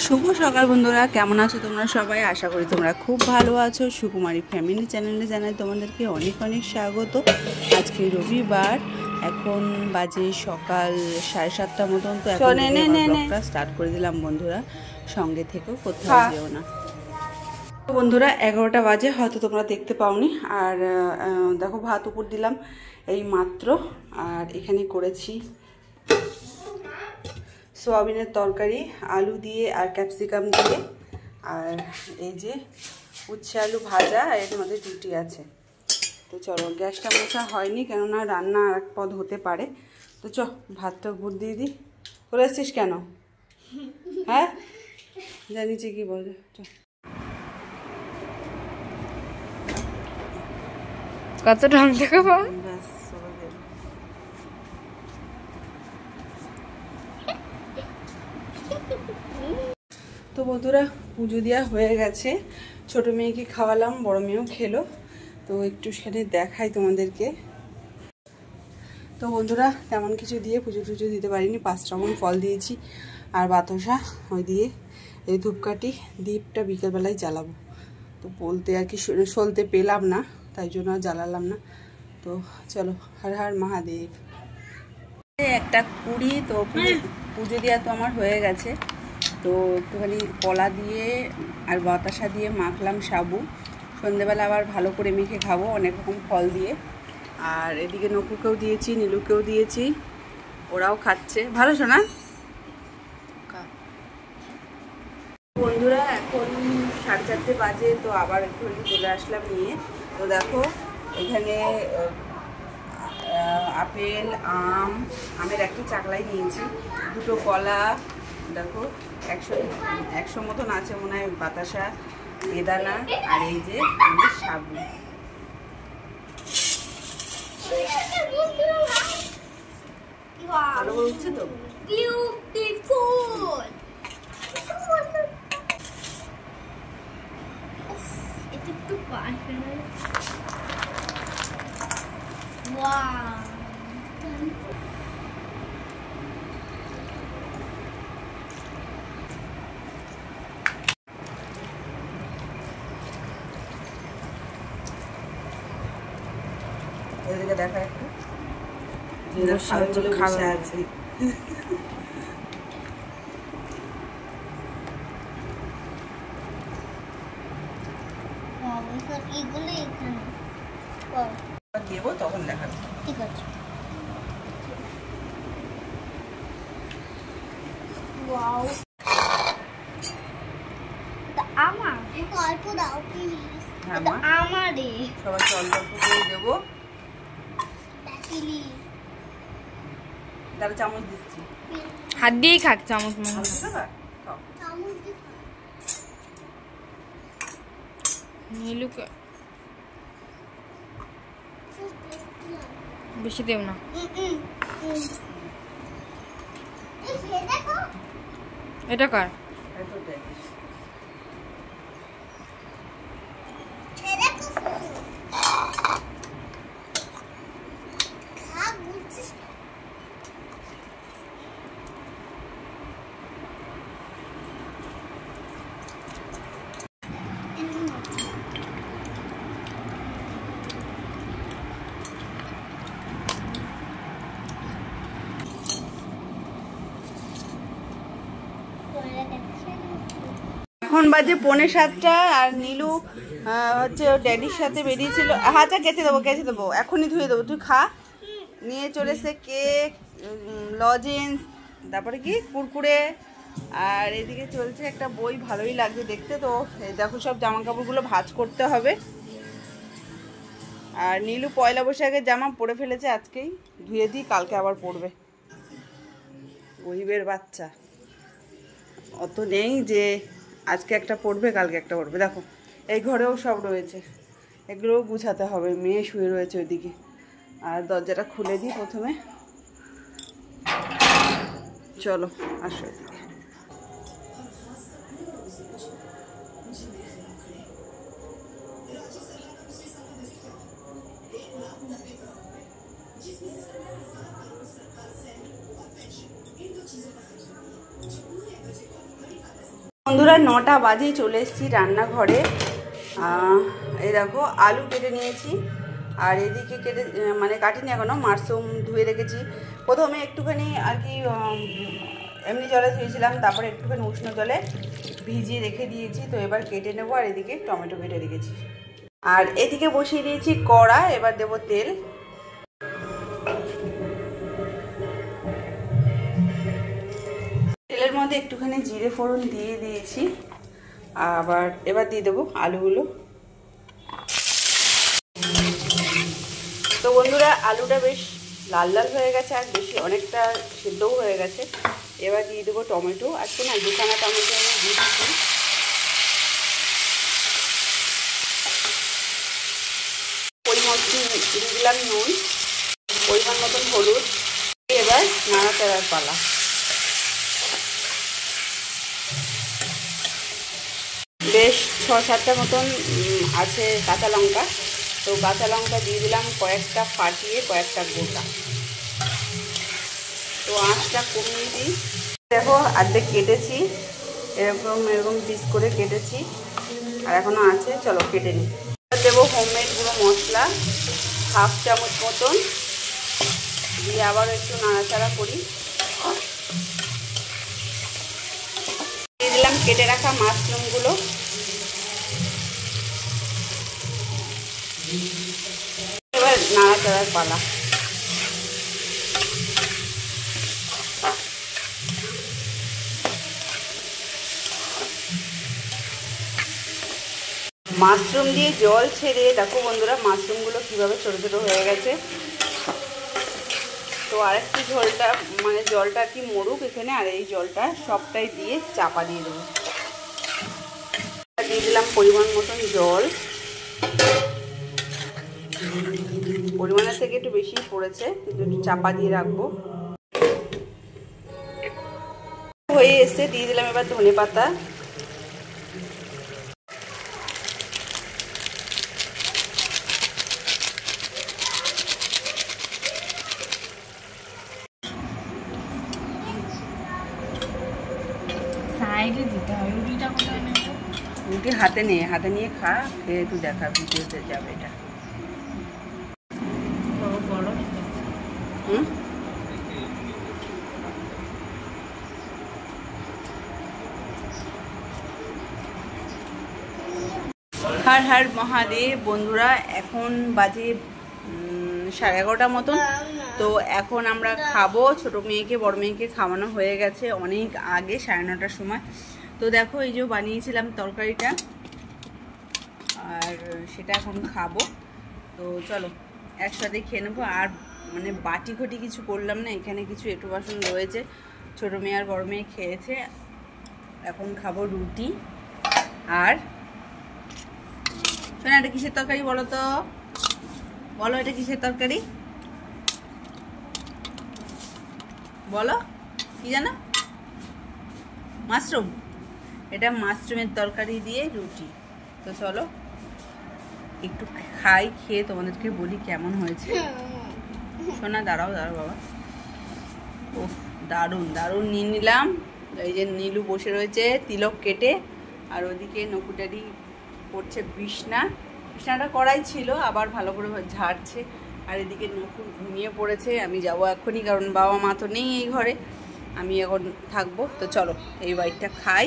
শুভ সকাল বন্ধুরা, কেমন আছো তোমরা সবাই? আশা করি তোমরা খুব ভালো আছো। সুকুমারী ফ্যামিলি চ্যানেলে জানাই তোমাদেরকে অনেক অনেক স্বাগত। আজকে রবিবার, এখন বাজে সকাল 7:30 মতন। তো এখন ব্লগটা স্টার্ট করে দিলাম বন্ধুরা, সঙ্গে থেকেও কোথাও যেও না। বন্ধুরা 11টা বাজে, হয়তো তোমরা দেখতে পাওনি। আর দেখো ভাত উপর দিলাম এই মাত্র। আর এখানে করেছি সোয়াবিনের তরকারি, আলু দিয়ে আর ক্যাপসিকাম দিয়ে। আর এই যে উচ্ছে আলু ভাজা, আর এর মধ্যে রুটি আছে। তো চলো, গ্যাসটা মোছা হয়নি, কেননা রান্না আর এক পদ হতে পারে। তো চ ভাতটা উপর দিয়ে দিই। করে এসছিস কেন? হ্যাঁ জানিছি কি বল। কত ঢং থেকে ব্যাস। তো বন্ধুরা পুজো দেওয়া হয়ে গেছে, ছোটো মেয়েকে খাওয়ালাম, বড় মেয়েও খেলো। তো একটু সেখানে দেখাই তোমাদেরকে। তো বন্ধুরা তেমন কিছু দিয়ে পুজো টুজো দিতে পারিনি, 5 রকম ফল দিয়েছি আর বাতাসা ওই দিয়ে। এই ধূপকাঠি দীপটা বিকেলবেলায় জ্বালাবো। তো বলতে আর কি সলতে পেলাম না, তাই জন্য আর জ্বালালাম না। তো চলো, হর হর মহাদেব। একটা কুড়ি তো পুজো দেওয়া তো আমার হয়ে গেছে। তো একটুখানি কলা দিয়ে আর বাতাসা দিয়ে মাখলাম সাবু। সন্ধেবেলা আবার ভালো করে মেখে খাবো অনেক রকম ফল দিয়ে। আর এদিকে নকুকেও দিয়েছি, নীলুকেও দিয়েছি, ওরাও খাচ্ছে। ভালো শোনা বন্ধুরা, এখন 4:30 বাজে। তো আবার একটুখানি চলে আসলাম নিয়ে। তো দেখো এখানে আপেল, আমের একটা চাকলাই নিয়েছি, 2টো কলা, দেখো 100 মতন আছে মনে হয়, বাতাসা, বেদানা, আর এই যে সাবু। ভালো করে উঠছে তো? বিউটিফুল। এটা একটু পার্সোনাল। ওয়াও, এদিকে দেখা একটু খাওয়া আছে। এগুলো এখানে দেবো তখন দেখাবো। ঠিক আছে। ওয়াও, আমার অল্প দাও প্লিজ। হ্যাঁ আমারে সবাই অল্প অল্প করে দেবো। তাহলে চামচ দিচ্ছি, হাত দিয়েই খাক চামচ। নীলুকে বেশি দেব না। এটা কার? এখন বাজে 6:45। আর নীলু হচ্ছে ওর ড্যাডির সাথে বেরিয়েছিল। আচ্ছা গেছে দেবো, এখনই ধুয়ে দেবো, তুই খা। নিয়ে চলেছে কেক, লজেন্স, তারপরে কি কুরকুরে। আর এদিকে চলছে একটা বই, ভালোই লাগছে দেখতে। তো দেখো সব জামা কাপড়গুলো ভাঁজ করতে হবে। আর নীলু পয়লা বৈশাখের জামা পরে ফেলেছে, আজকেই ধুয়ে দিই, কালকে আবার পরবে। গরিবের বাচ্চা, অত নেই যে আজকে একটা পড়বে কালকে একটা পড়বে। দেখো এই ঘরেও সব রয়েছে, এগুলোও গুছাতে হবে। মেয়ে শুয়ে রয়েছে ওইদিকে। আর দরজাটা খুলে দিই প্রথমে। চলো আসো এদিকে। বন্ধুরা 9টা বাজে চলে এসেছি রান্নাঘরে। এই দেখো আলু কেটে নিয়েছি, আর এদিকে কেটে মানে কাটিনি এখনও, মাশরুম ধুয়ে রেখেছি। প্রথমে একটুখানি আর কি এমনি জলে ধুয়েছিলাম, তারপরে একটুখানি উষ্ণ জলে ভিজিয়ে রেখে দিয়েছি। তো এবার কেটে নেবো, আর এদিকে টমেটো কেটে রেখেছি। আর এদিকে বসিয়ে দিয়েছি কড়া, এবার দেবো তেল। তেলের মধ্যে একটুখানি জিরে ফোড়ন দিয়ে দিয়েছি, আবার এবার দিয়ে দেবো আলুগুলো। তো বন্ধুরা আলুটা বেশ লাল লাল হয়ে গেছে, আর বেশি অনেকটা সেদ্ধও হয়ে গেছে। এবার দিয়ে দেবো টমেটো। আজকে না 2খানা টমেটো আমি দিয়ে দিচ্ছি। পরিমাণ দিয়ে দিলাম নুন, পরিমাণ মতন হলুদ। এবার নাড়াচাড়ার পালা। বেশ 6-7টা মতন আছে কাঁচা লঙ্কা। তো কাঁচা লঙ্কা দিয়ে দিলাম কয়েকটা ফাটিয়ে, কয়েকটা গোটা। তো আঁচটা কমিয়ে দিই। দেখো অর্ধেক কেটেছি, এরকম পিস করে কেটেছি, আর এখনও আছে। চলো কেটে নিই। দেবো হোমমেড গুঁড়ো মশলা 1/2 চামচ মতন, দিয়ে আবার একটু নাড়াচাড়া করি। দিয়ে দিলাম কেটে রাখা মাশরুমগুলো। এবার নাড়াচাড়ার পালা। মাশরুম দিয়ে জল ছেড়ে দেখো বন্ধুরা মাশরুমগুলো কীভাবে ছোটো ছোটো হয়ে গেছে। তো আরেকটু ঝোলটা মানে জলটা কি মরুক এখানে, আর এই জলটা সবটাই দিয়ে চাপা দিয়ে দেবো। দিয়ে দিলাম পরিমাণ মতন জল, পরিমাণের থেকে একটু বেশি পড়েছে, কিন্তু একটু চাপা দিয়ে রাখবো। হয়ে এসছে, দিয়ে দিলাম এবার ধনে পাতা। রুটি হাতে নিয়ে খা, খেয়ে তুই দেখা, ভিডিওতে যাবে এটা। হর হর মহাদেব। বন্ধুরা এখন বাজে 11:30 মতন। তো এখন আমরা খাবো। ছোট মেয়েকে বড় মেয়েকে খাওয়ানো হয়ে গেছে অনেক আগে, 9:30টার সময়। তো দেখো এই যে বানিয়েছিলাম তরকারিটা, আর সেটা এখন খাবো। তো চলো একসাথে খেয়ে নেবো। আর মানে বাটি ঘটি কিছু করলাম না, এখানে কিছু একটু বাসন রয়েছে। ছোটো মেয়ে আর বড় মেয়ে খেয়েছে, এখন খাবো রুটি। আর শোনা, এটা কিসের তরকারি বলো তো? বলো এটা কিসের তরকারি বলো, কি জানো? মাশরুম। এটা মাশরুমের তরকারি দিয়ে রুটি। তো চলো একটু খাই, খেয়ে তোমাদেরকে বলি কেমন হয়েছে। শোনা দাঁড়াও বাবা। ও দারুণ দারুণ নিয়ে নিলাম। এই যে নীলু বসে রয়েছে তিলক কেটে, আর ওদিকে নকুটারি করছে বিছনাটা করাই ছিল, আবার ভালো করে ঝাড়ছে। আর এদিকে নকুল ঘুমিয়ে পড়েছে। আমি যাবো এখনই, কারণ বাবা মা তো নেই এই ঘরে, আমি এখন থাকবো। তো চলো এই বাইটটা খাই।